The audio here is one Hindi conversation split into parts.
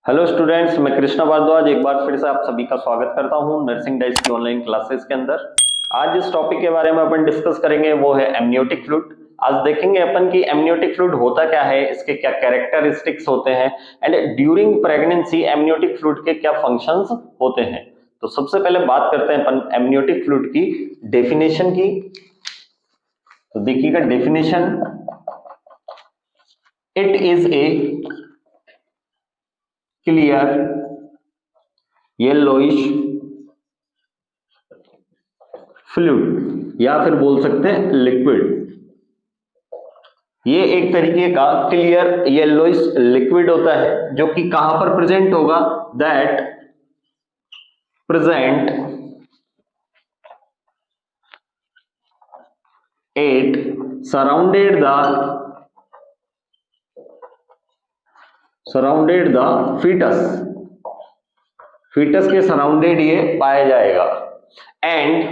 हेलो स्टूडेंट्स, मैं कृष्णा भारद्वाज एक बार फिर से आप सभी का स्वागत करता हूं नर्सिंग डाइस की ऑनलाइन क्लासेस के अंदर। आज जिस टॉपिक के बारे में अपन डिस्कस करेंगे वो है एमनियोटिक फ्लूइड। आज देखेंगे अपन कि एमनियोटिक फ्लूइड होता क्या है, इसके क्या कैरेक्टरिस्टिक्स होते हैं and during pregnancy amniotic fluid के क्या फंक्शंस होते हैं। तो सबसे पहले बात करते हैं अपन एमनियोटिक फ्लूइड की डेफिनेशन की। तो देखिएगा definition, it is a clear yellowish fluid या फिर बोल सकते हैं लिक्विड। ये एक तरीके का क्लियर येलोइश लिक्विड होता है जो कि कहां पर प्रेजेंट होगा, that present at surrounded the foetus के सराउंडेड ये पाया जाएगा एंड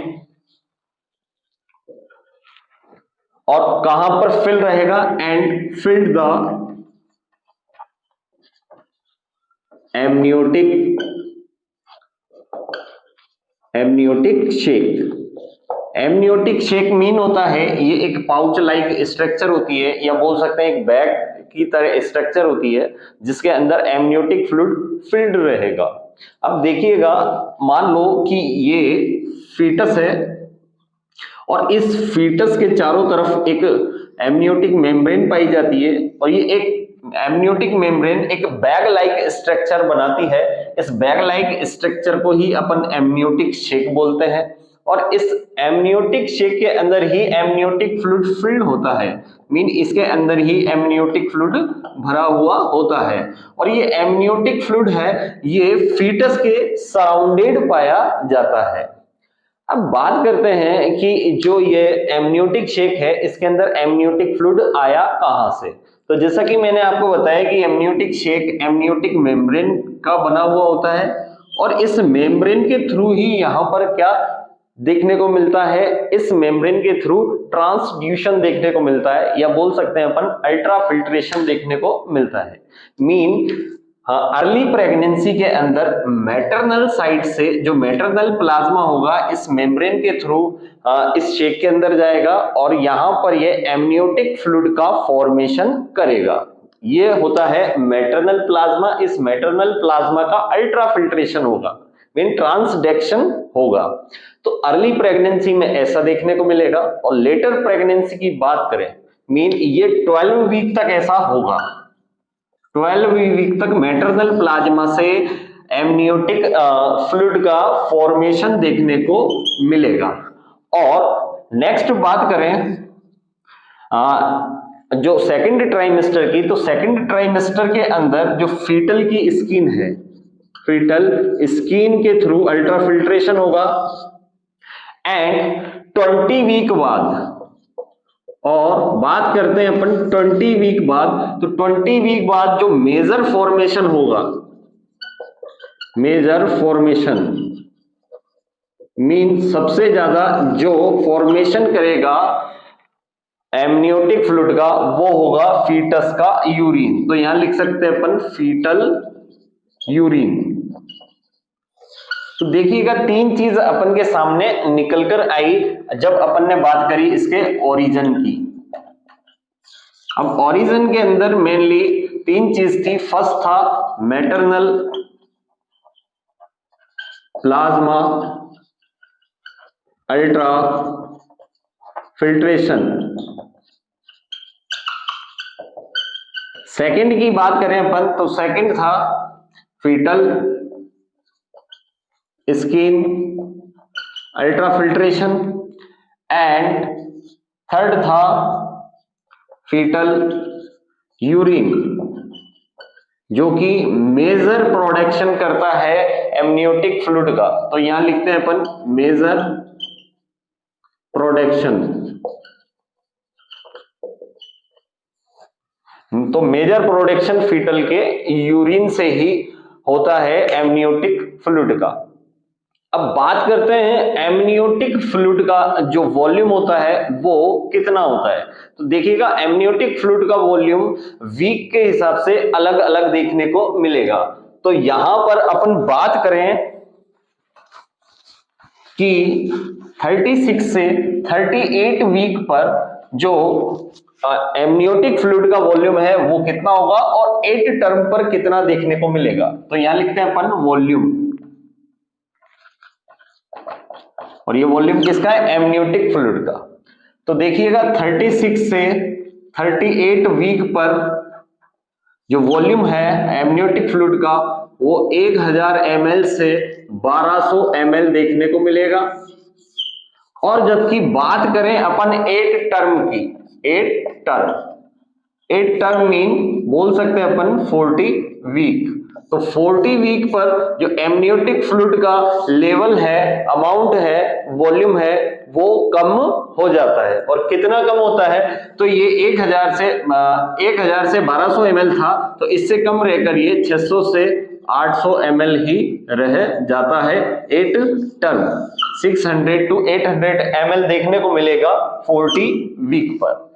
और कहां पर फिल रहेगा, and filled the amniotic sac mean होता है ये एक पाउच लाइक स्ट्रक्चर होती है या बोल सकते हैं एक बैग की तरह स्ट्रक्चर होती है जिसके अंदर एमनियोटिक फ्लूइड फिल्ड रहेगा। अब देखिएगा, मान लो कि ये फीटस है और इस फीटस के चारों तरफ एक एमनियोटिक मेम्ब्रेन पाई जाती है और ये एक एमनियोटिक मेम्ब्रेन एक बैग लाइक स्ट्रक्चर बनाती है। इस बैग लाइक स्ट्रक्चर को ही अपन एमनियोटिक शेक बोलते हैं और इस एमनियोटिक शेक के अंदर ही एमनियोटिक फ्लूइड फिल्ड होता है, मीन इसके अंदर ही एमनियोटिक फ्लूइड भरा हुआ होता है और ये एमनियोटिक फ्लूइड है ये फीटस के सराउंडेड पाया जाता है। अब बात करते हैं कि जो ये एमनियोटिक शेक है इसके अंदर एमनियोटिक फ्लूइड आया कहां से। तो जैसा कि मैंने आपको बताया कि एमनियोटिक शेक एमनियोटिक मेम्ब्रेन का बना हुआ होता है और इस मेम्ब्रेन के थ्रू ही यहां पर क्या देखने को मिलता है, इस मेम्ब्रेन के थ्रू ट्रांसड्यूशन देखने को मिलता है या बोल सकते हैं अपन अल्ट्रा फिल्ट्रेशन देखने को मिलता है। मीन अर्ली प्रेगनेंसी के अंदर मैटरनल साइड से जो मैटरनल प्लाज्मा होगा इस मेम्ब्रेन के थ्रू इस शेक के अंदर जाएगा और यहां पर ये एमनियोटिक फ्लूइड का फॉर्मेशन करेगा। ये होता है मैटरनल प्लाज्मा। इस मैटरनल प्लाज्मा का अल्ट्रा फिल्ट्रेशन होगा, मीन ट्रांसडक्शन होगा। तो अर्ली प्रेगनेंसी में ऐसा देखने को मिलेगा और लेटर प्रेगनेंसी की बात करें, मीन ये 12 वीक तक ऐसा होगा। 12 वीक तक मैटरनल प्लाज्मा से एमनियोटिक फ्लूइड का फॉर्मेशन देखने को मिलेगा। और नेक्स्ट बात करें जो सेकंड ट्राइमेस्टर की, तो सेकंड ट्राइमेस्टर के अंदर जो फीटल की स्किन है, फीटल स्किन के थ्रू अल्ट्रा फिल्ट्रेशन होगा एंड 20 वीक बाद, और बात करते हैं अपन 20 वीक बाद, तो 20 वीक बाद जो मेजर फॉर्मेशन होगा, मेजर फॉर्मेशन मीन सबसे ज्यादा जो फॉर्मेशन करेगा एमनियोटिक फ्लूइड का वो होगा फीटस का यूरिन। तो यहां लिख सकते हैं अपन फीटल यूरिन। तो देखिएगा तीन चीज अपन के सामने निकल कर आई जब अपन ने बात करी इसके ओरिजिन की। अब ओरिजिन के अंदर मेनली तीन चीज थी। फर्स्ट था maternal plasma ultra filtration. Second की बात करें अपन तो सेकंड था foetal skin ultra filtration and third था फीटल यूरिन जो कि मेजर प्रोडक्शन करता है एमनियोटिक फ्लूइड का। तो यहां लिखते हैं अपन मेजर प्रोडक्शन। तो मेजर प्रोडक्शन फीटल के यूरिन से ही होता है एमनियोटिक फ्लूइड का। अब बात करते हैं एमनियोटिक फ्लूइड का जो वॉल्यूम होता है वो कितना होता है। तो देखिएगा एमनियोटिक फ्लूइड का वॉल्यूम वीक के हिसाब से अलग अलग देखने को मिलेगा। तो यहां पर अपन बात करें कि 36 से 38 वीक पर जो एमनियोटिक फ्लूइड का वॉल्यूम है वो कितना होगा और 8 टर्म पर कितना देखने को मिलेगा। तो यहां लिखते हैं अपन वॉल्यूम, और ये वॉल्यूम किसका है, एमनियोटिक फ्लूइड का। तो देखिएगा 36 से 38 वीक पर जो वॉल्यूम है एमनियोटिक फ्लूइड का वो 1000 ml से 1200 ml देखने को मिलेगा। और जबकि बात करें अपन 8 टर्म की, 8 टर्म मीन बोल सकते हैं अपन 40 वीक। तो 40 वीक पर जो एमनियोटिक फ्लूइड का लेवल है, अमाउंट है, वॉल्यूम है, वो कम हो जाता है। और कितना कम होता है, तो ये 1000 से 1200 ml था, तो इससे कम रहकर ये 600 से 800 ml ही रह जाता है। 8 टर्म 600 to 800 ml देखने को मिलेगा 40 वीक पर।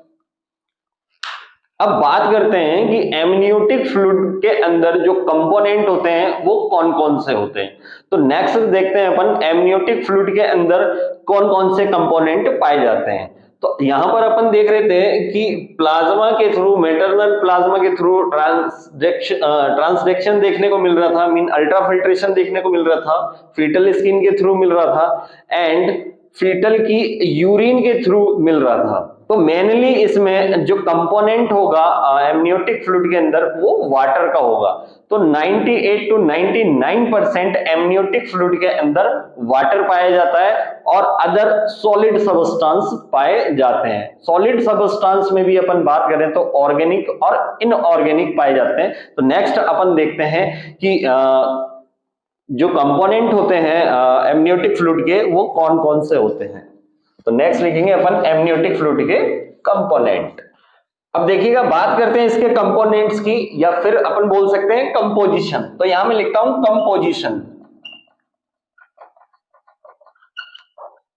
अब बात करते हैं कि एमनियोटिक फ्लूइड के अंदर जो कंपोनेंट होते हैं वो कौन कौन से होते हैं। तो नेक्स्ट देखते हैं अपन एमनियोटिक फ्लूइड के अंदर कौन कौन से कंपोनेंट पाए जाते हैं। तो यहां पर अपन देख रहे थे कि प्लाज्मा के थ्रू, मैटरनल प्लाज्मा के थ्रू ट्रांसडक्शन देखने को मिल रहा था, मीन अल्ट्राफिल्ट्रेशन देखने को मिल रहा था, फीटल स्किन के थ्रू मिल रहा था, एंड फीटल की यूरिन के थ्रू मिल रहा था। तो मेनली इसमें जो कंपोनेंट होगा एमनियोटिक फ्लूइड के अंदर वो वाटर का होगा। तो 98 to 99% एमनियोटिक फ्लूइड के अंदर वाटर पाया जाता है और अदर सॉलिड सबस्टेंस पाए जाते हैं। सॉलिड सबस्टेंस में भी अपन बात करें तो ऑर्गेनिक और इनऑर्गेनिक पाए जाते हैं। तो नेक्स्ट अपन देखते हैं कि जो कंपोनेंट होते हैं एमनियोटिक फ्लूइड के वो कौन कौन से होते हैं। तो नेक्स्ट लिखेंगे अपन एमनियोटिक फ्लूइड के कंपोनेंट। अब देखिएगा बात करते हैं इसके कंपोनेंट्स की, या फिर अपन बोल सकते हैं कंपोजिशन। तो यहां मैं लिखता हूं कंपोजिशन।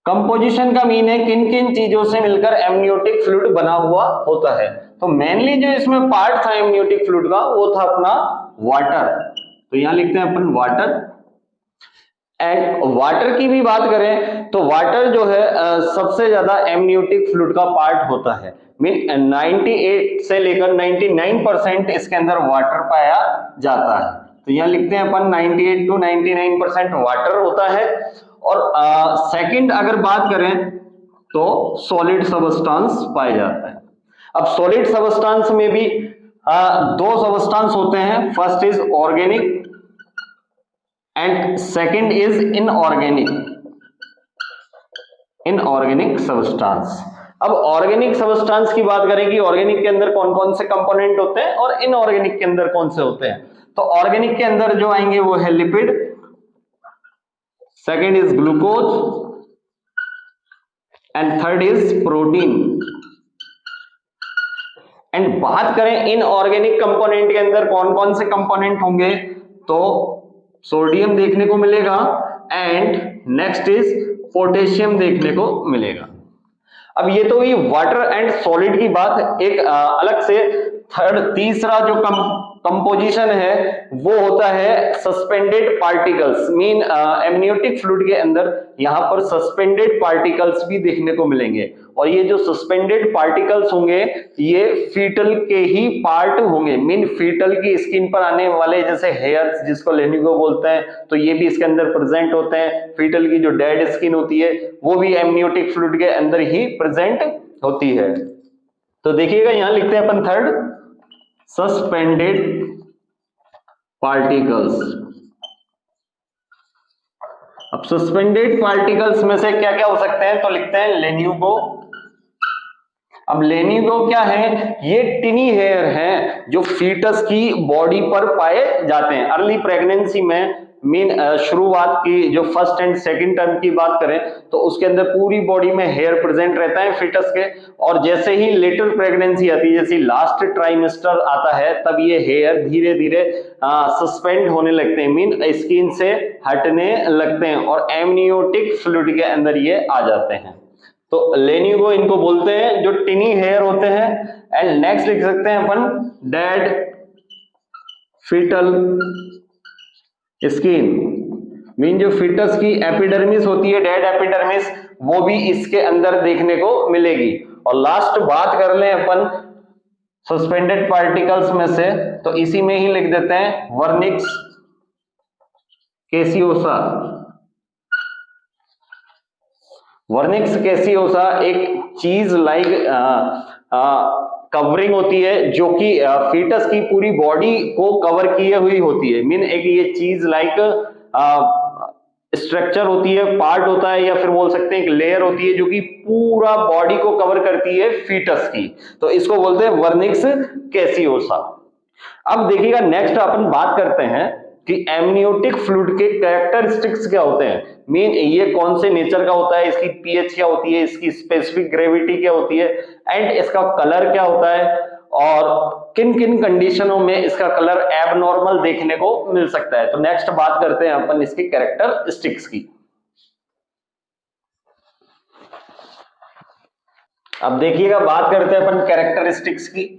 कंपोजिशन का मीन है किन किन चीजों से मिलकर एमनियोटिक फ्लूइड बना हुआ होता है। तो मेनली जो इसमें पार्ट था एमनियोटिक फ्लूइड का वो था अपना वाटर। तो यहां लिखते हैं अपन वाटर। एंड वाटर की भी बात करें तो वाटर जो है सबसे ज्यादा एमनियोटिक फ्लूइड का पार्ट होता है। मीन 98 से लेकर 99% इसके अंदर वाटर पाया जाता है। तो यहां लिखते हैं अपन 98 to 99% वाटर होता है। और सेकंड अगर बात करें तो सॉलिड सबस्टेंस पाया जाता है। अब सॉलिड सबस्टेंस में भी दो सबस्टेंस होते हैं, first is organic and second is inorganic substance. अब ऑर्गेनिक सब्सटेंस की बात करें कि ऑर्गेनिक के अंदर कौन कौन से कंपोनेंट होते हैं और इनऑर्गेनिक के अंदर कौन से होते हैं। तो ऑर्गेनिक के अंदर जो आएंगे वो है lipid, second is glucose and third is protein. And बात करें इनऑर्गेनिक कंपोनेंट के अंदर कौन कौन से कंपोनेंट होंगे, तो सोडियम देखने को मिलेगा एंड नेक्स्ट इज पोटेशियम देखने को मिलेगा। अब ये तो हुई वाटर एंड सॉलिड की बात। एक अलग से तीसरा जो कंपोजिशन है वो होता है suspended particles. Mean amniotic fluid के अंदर यहां पर सस्पेंडेड पार्टिकल्स भी देखने को मिलेंगे। और ये जो सस्पेंडेड पार्टिकल्स होंगे ये फीटल के ही पार्ट होंगे। मीन फीटल की स्किन पर आने वाले जैसे हेयर्स जिसको लेनिगो बोलते हैं, तो ये भी इसके अंदर प्रेजेंट होते हैं। फीटल की जो डेड स्किन होती है वो भी एमनियोटिक फ्लूइड के अंदर ही प्रेजेंट होती है। तो देखिएगा यहां लिखते हैं अपन थर्ड सस्पेंडेड पार्टिकल्स। अब सस्पेंडेड पार्टिकल्स में से क्या क्या हो सकते हैं, तो लिखते हैं लेन्यूगो। अब लेन्यूगो क्या है, ये टिनी हेयर हैं जो फीटस की बॉडी पर पाए जाते हैं। अर्ली प्रेगनेंसी में मीन शुरुआत की जो फर्स्ट एंड सेकंड टर्म की बात करें तो उसके अंदर पूरी बॉडी में हेयर प्रेजेंट रहता है फीटस के। और जैसे ही लेटर प्रेगनेंसी आती है, जैसे लास्ट ट्राइमेस्टर आता है, तब ये हेयर धीरे धीरे सस्पेंड होने लगते हैं, मीन स्किन से हटने लगते हैं और एमनियोटिक फ्लूइड के अंदर ये आ जाते हैं। तो लेन्यूगो इनको बोलते हैं जो टिनी हेयर होते हैं। एंड नेक्स्ट लिख सकते हैं अपन डेड फीटल स्किन मीन जो फीटस की एपिडर्मिस होती है, डेड एपिडर्मिस, वो भी इसके अंदर देखने को मिलेगी। और लास्ट बात कर लें अपन सस्पेंडेड पार्टिकल्स में से, तो इसी में ही लिख देते हैं वर्निक्स कैसियोसा। वर्निक्स कैसियोसा एक चीज लाइक कवरिंग होती है जो कि फीटस की पूरी बॉडी को कवर किए हुई होती है। मीन एक ये चीज लाइक स्ट्रक्चर होती है, पार्ट होता है, या फिर बोल सकते हैं एक लेयर होती है जो कि पूरा बॉडी को कवर करती है फीटस की, तो इसको बोलते हैं वर्निक्स कैसियोसा। अब देखिएगा नेक्स्ट अपन बात करते हैं कि एमनियोटिक फ्लूइड के कैरेक्टरिस्टिक्स क्या होते हैं। मीन ये कौन से नेचर का होता है, इसकी पीएच क्या होती है, इसकी स्पेसिफिक ग्रेविटी क्या होती है, एंड इसका कलर क्या होता है, और किन किन कंडीशनों में इसका कलर एबनॉर्मल देखने को मिल सकता है। तो नेक्स्ट बात करते हैं अपन इसके कैरेक्टरिस्टिक्स की। अब देखिएगा बात करते हैं अपन कैरेक्टरिस्टिक्स की।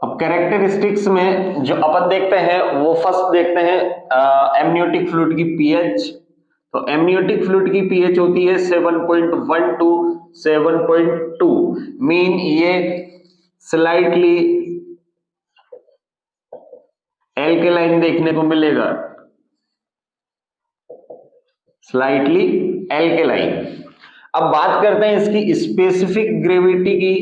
अब कैरेक्टरिस्टिक्स में जो अपन देखते हैं वो फर्स्ट देखते हैं एमनियोटिक फ्लूइड की पीएच। तो एमनियोटिक फ्लूइड की पीएच होती है 7.1 टू 7.2। मीन ये स्लाइटली एल्केलाइन देखने को मिलेगा, स्लाइटली एल्केलाइन। अब बात करते हैं इसकी स्पेसिफिक ग्रेविटी की।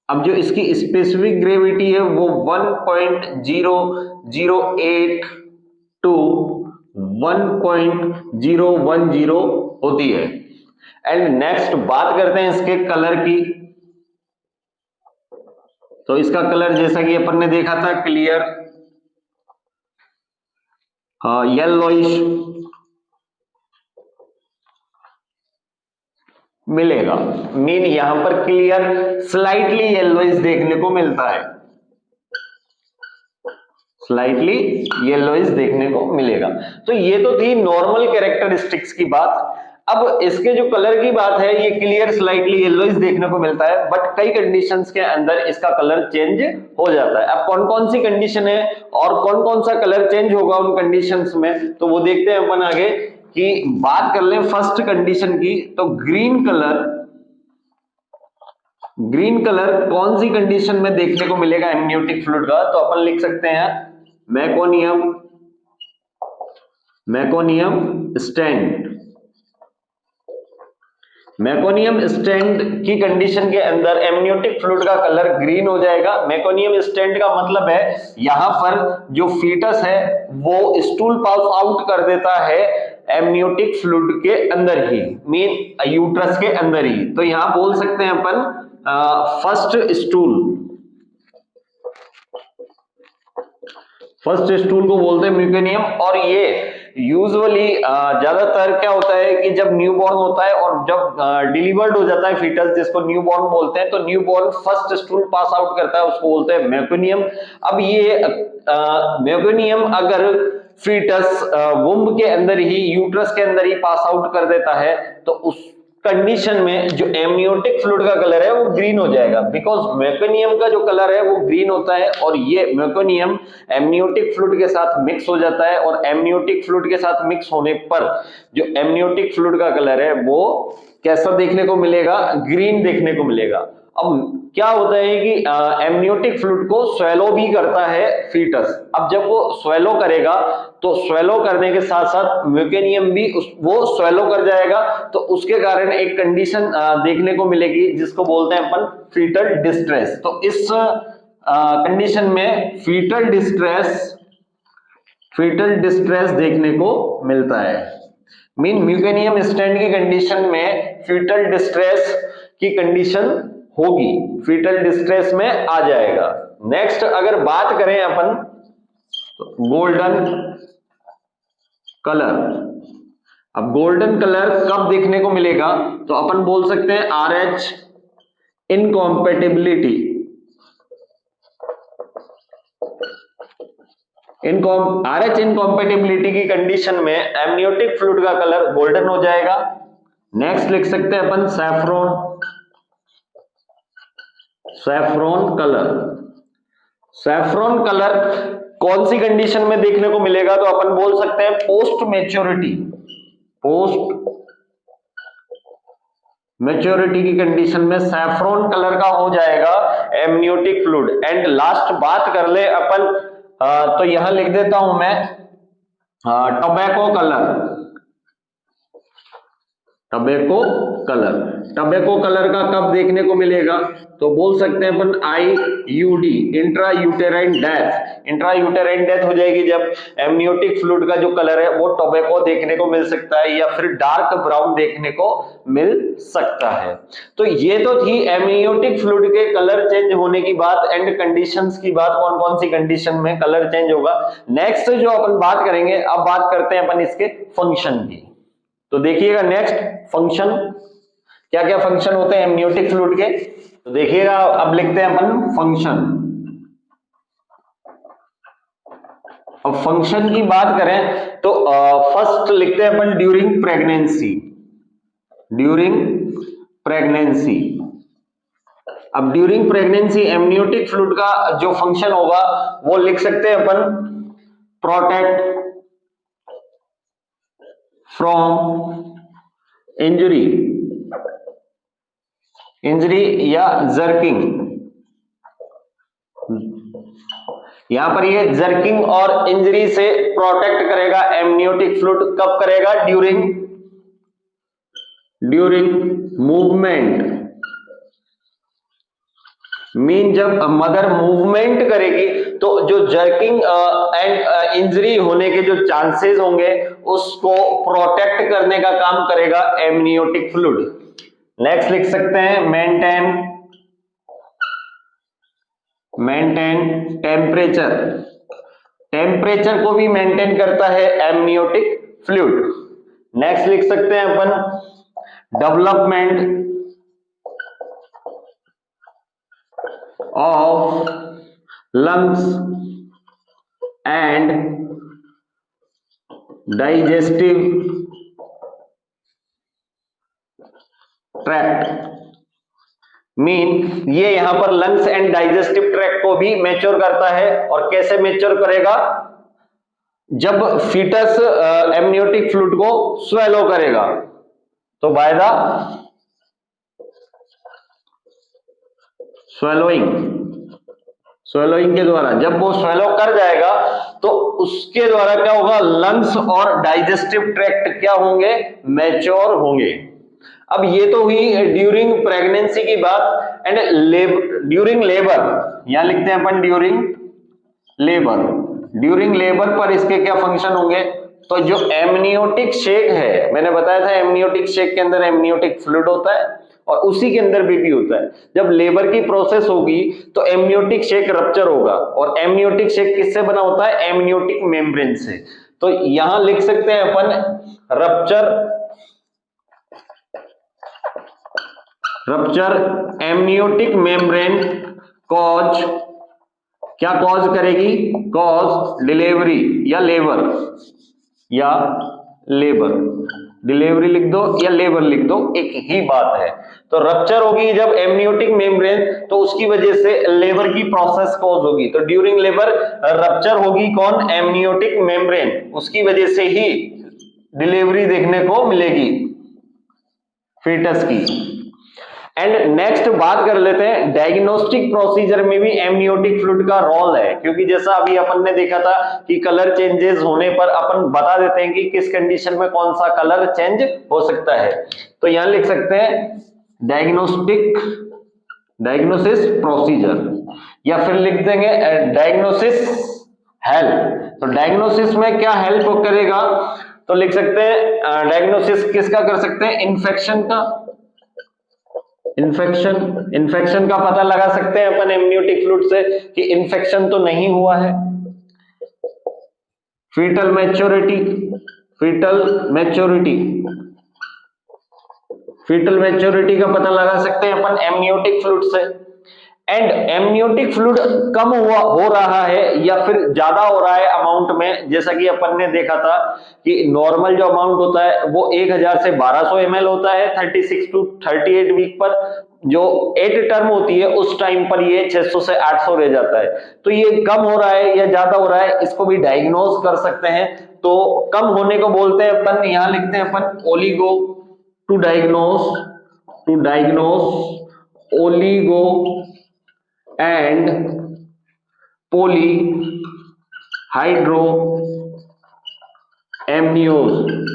अब जो इसकी स्पेसिफिक ग्रेविटी है वो 1.008 टू 1.010 होती है। एंड नेक्स्ट बात करते हैं इसके कलर की। तो इसका कलर जैसा कि अपन ने देखा था क्लियर येलोइश मिलेगा। मीन यहां पर क्लियर स्लाइटली येलोइश देखने को मिलता है, स्लाइटली येलोइश देखने को मिलेगा। तो ये तो थी नॉर्मल कैरेक्टरिस्टिक्स की बात। अब इसके जो कलर की बात है, ये क्लियर स्लाइटली येलोइश देखने को मिलता है, बट कई कंडीशंस के अंदर इसका कलर चेंज हो जाता है। अब कौन कौन सी कंडीशन है और कौन कौन सा कलर चेंज होगा उन कंडीशंस में, तो वो देखते हैं अपन आगे। कि बात कर लें फर्स्ट कंडीशन की, तो ग्रीन कलर कौन सी कंडीशन में देखने को मिलेगा एमनियोटिक फ्लूइड का, तो अपन लिख सकते हैं मेकोनियम स्टैंड। मेकोनियम स्टैंड की कंडीशन के अंदर एमनियोटिक फ्लूइड का कलर ग्रीन हो जाएगा। मेकोनियम स्टैंड का मतलब है यहां पर जो फीटस है वो स्टूल पास आउट कर देता है एमनियोटिक फ्लूइड के अंदर ही, मीन यूट्रस के अंदर ही। तो यहां बोल सकते हैं अपन फर्स्ट स्टूल को बोलते हैं म्यूकेनियम। और ये यूजुअली ज्यादातर क्या होता है कि जब न्यूबॉर्न होता है और जब डिलीवर्ड हो जाता है फीटस, जिसको न्यूबॉर्न बोलते हैं, तो newborn first stool pass out करता है, उसको बोलते हैं मेकोनियम। अब ये मेकोनियम अगर फीटस वुम्ब के अंदर ही, यूट्रस के अंदर ही पास आउट कर देता है, तो उस कंडीशन में जो एमनियोटिक फ्लूइड का कलर है वो ग्रीन हो जाएगा, बिकॉज मेकोनियम का जो कलर है वो ग्रीन होता है और ये मेकोनियम एमनियोटिक फ्लूइड के साथ मिक्स हो जाता है। और एमनियोटिक फ्लूइड के साथ मिक्स होने पर जो एमनियोटिक फ्लूइड का कलर है वो कैसा देखने को मिलेगा, ग्रीन देखने को मिलेगा। अब क्या होता है कि एमनियोटिक फ्लूइड को स्वेलो भी करता है फीटस। अब जब वो स्वेलो करेगा तो स्वेलो करने के साथ साथ म्यूकेनियम भी वो स्वेलो कर जाएगा, तो उसके कारण एक कंडीशन देखने को मिलेगी जिसको बोलते हैं अपन फीटल डिस्ट्रेस। तो इस कंडीशन में फीटल डिस्ट्रेस देखने को मिलता है। मीन म्यूकेनियम स्टैंड की कंडीशन में फीटल डिस्ट्रेस की कंडीशन होगी, फीटल डिस्ट्रेस में आ जाएगा। नेक्स्ट अगर बात करें अपन तो गोल्डन कलर। अब गोल्डन कलर कब देखने को मिलेगा, तो अपन बोल सकते हैं RH इनकॉम्पेटिबिलिटी। RH इनकॉम्पेटिबिलिटी की कंडीशन में एमनियोटिक फ्लूइड का कलर गोल्डन हो जाएगा। नेक्स्ट लिख सकते हैं अपन सैफ्रॉन कलर। सैफ्रॉन कलर कौन सी कंडीशन में देखने को मिलेगा? तो अपन बोल सकते हैं पोस्ट मैच्योरिटी, पोस्ट मैच्योरिटी की कंडीशन में सैफ्रॉन कलर का हो जाएगा एमनियोटिक फ्लूइड। एंड लास्ट बात कर ले अपन, तो यहां लिख देता हूं मैं tobacco colour, tobacco colour. Tobacco colour का कब देखने को मिलेगा? तो बोल सकते हैं अपन IUD, intra uterine death. Intra uterine death हो जाएगी जब एमनियोटिक फ्लूइड का जो कलर है वो टोबैको देखने को मिल सकता है या फिर डार्क ब्राउन देखने को मिल सकता है। तो ये तो थी एमनियोटिक फ्लूइड के कलर चेंज होने की बात एंड कंडीशंस की बात, कौन कौन सी कंडीशन में कलर चेंज होगा। नेक्स्ट जो अपन बात करेंगे, अब बात करते हैं अपन इसके फंक्शन की। तो देखिएगा नेक्स्ट फंक्शन, क्या क्या फंक्शन होते हैं एमनियोटिक फ्लूइड के। तो देखिएगा अब लिखते हैं अपन फंक्शन। अब फंक्शन की बात करें तो फर्स्ट लिखते हैं अपन ड्यूरिंग प्रेगनेंसी, ड्यूरिंग प्रेगनेंसी। अब ड्यूरिंग प्रेगनेंसी एमनियोटिक फ्लूइड का जो फंक्शन होगा वो लिख सकते हैं अपन प्रोटेक्ट फ्रॉम इंजरी, इंजरी या जर्किंग। यहां पर ये जर्किंग और इंजरी से प्रोटेक्ट करेगा एमनियोटिक फ्लूइड। कब करेगा? ड्यूरिंग मूवमेंट, मीन जब मदर मूवमेंट करेगी तो जो जर्किंग एंड इंजरी होने के जो चांसेस होंगे उसको प्रोटेक्ट करने का काम करेगा एमनियोटिक फ्लूइड। नेक्स्ट लिख सकते हैं मेंटेन टेम्परेचर, टेम्परेचर को भी मेंटेन करता है एमनियोटिक फ्लूइड। नेक्स्ट लिख सकते हैं अपन development of lungs and digestive tract. Mean ये यहां पर लंग्स एंड डाइजेस्टिव ट्रैक्ट को भी मैच्योर करता है। और कैसे मैच्योर करेगा? जब फीटस एमनियोटिक फ्लूइड को स्वेलो करेगा तो बाय द स्वेलोइंग के द्वारा, जब वो स्वेलो कर जाएगा तो उसके द्वारा क्या होगा? लंग्स और डाइजेस्टिव ट्रैक्ट क्या होंगे? मैच्योर होंगे। अब ये तो हुई ड्यूरिंग प्रेगनेंसी की बात। एंड ड्यूरिंग लेबर, यहां लिखते हैं अपन ड्यूरिंग लेबर। ड्यूरिंग लेबर पर इसके क्या फंक्शन होंगे? तो जो एमनियोटिक शेक है, मैंने बताया था एमनियोटिक शेक के अंदर एमनियोटिक फ्लूइड होता है और उसी के अंदर बेबी होता है। जब लेबर की प्रोसेस होगी तो एमनियोटिक शेक रप्चर होगा। और एमनियोटिक शेक किससे बना होता है? एमनियोटिक मेम्ब्रेन से। तो यहां लिख सकते हैं अपन रप्चर एमनियोटिक मेम्ब्रेन कॉज, क्या कॉज करेगी? कॉज डिलीवरी या लेबर, डिलीवरी लिख दो या लेबर लिख दो, एक ही बात है। तो रप्चर होगी जब एमनियोटिक मेम्ब्रेन, तो उसकी वजह से लेबर की प्रोसेस कॉज होगी। तो ड्यूरिंग लेबर रप्चर होगी कौन? एमनियोटिक मेम्ब्रेन, उसकी वजह से ही डिलीवरी देखने को मिलेगी फीटस की। एंड नेक्स्ट बात कर लेते हैं डायग्नोस्टिक प्रोसीजर में भी एमनियोटिक फ्लूइड का रोल है। क्योंकि जैसा अभी अपन ने देखा था कि कलर चेंजेस होने पर अपन बता देते हैं कि किस कंडीशन में कौन सा कलर चेंज हो सकता है। तो यहां लिख सकते हैं डायग्नोसिस प्रोसीजर, या फिर लिख देंगे डायग्नोसिस हेल्प। तो डायग्नोसिस में क्या हेल्प करेगा? तो लिख सकते हैं डायग्नोसिस किसका कर सकते हैं? इन्फेक्शन का, इन्फेक्शन का पता लगा सकते हैं अपन एमनियोटिक फ्लूइड से कि इन्फेक्शन तो नहीं हुआ है। फीटल मैच्योरिटी का पता लगा सकते हैं अपन एमनियोटिक फ्लूइड से। एंड एमनियोटिक फ्लूइड कम हो रहा है या फिर ज्यादा हो रहा है अमाउंट में, जैसा कि अपन ने देखा था कि नॉर्मल जो अमाउंट होता है वो 1000 से 1200 ml होता है 36 to 38 वीक पर। जो 8 टर्म होती है उस टाइम पर ये 600 से 800 रह जाता है। तो ये कम हो रहा है या ज्यादा हो रहा है, इसको भी डायग्नोज कर सकते हैं। तो कम होने को बोलते हैं अपन, यहां लिखते हैं अपन oligo, to diagnose oligo and poly hydro amnios.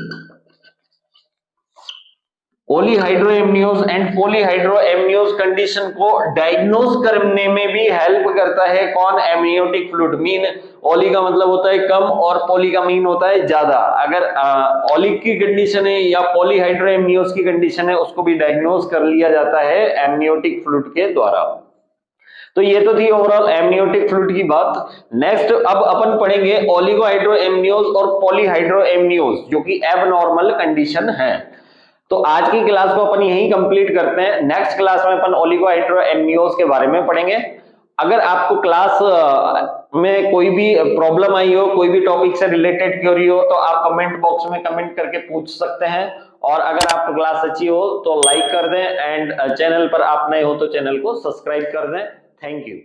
Oligohydramnios and polyhydramnios condition को डायग्नोज करने में भी हेल्प करता है कौन? Amniotic fluid. मीन ओली का मतलब होता है कम और पॉली का मीन होता है ज्यादा। अगर ओली की कंडीशन है या पॉलीहाइड्रोएमनियोज की कंडीशन है, उसको भी डायग्नोज कर लिया जाता है एमनियोटिक फ्लूइड के द्वारा। तो ये तो थी ओवरऑल एमनियोटिक फ्लूइड की बात। नेक्स्ट अब अपन पढ़ेंगे ओलिगोहाइड्रोएमनियोज और पॉलीहाइड्रोएमनियोज जो कि एबनॉर्मल कंडीशन है। तो आज की क्लास को अपन यहीं कंप्लीट करते हैं। नेक्स्ट क्लास में अपन ओलिगोहाइड्रोएमनियोज के बारे में पढ़ेंगे। अगर आपको क्लास में कोई भी प्रॉब्लम आई हो, कोई भी टॉपिक से रिलेटेड क्वेरी हो, तो आप कमेंट बॉक्स में कमेंट करके पूछ सकते हैं। और अगर आपको क्लास अच्छी हो तो लाइक कर दें, एंड चैनल पर आप नए हो तो चैनल को सब्सक्राइब कर दें। Thank you.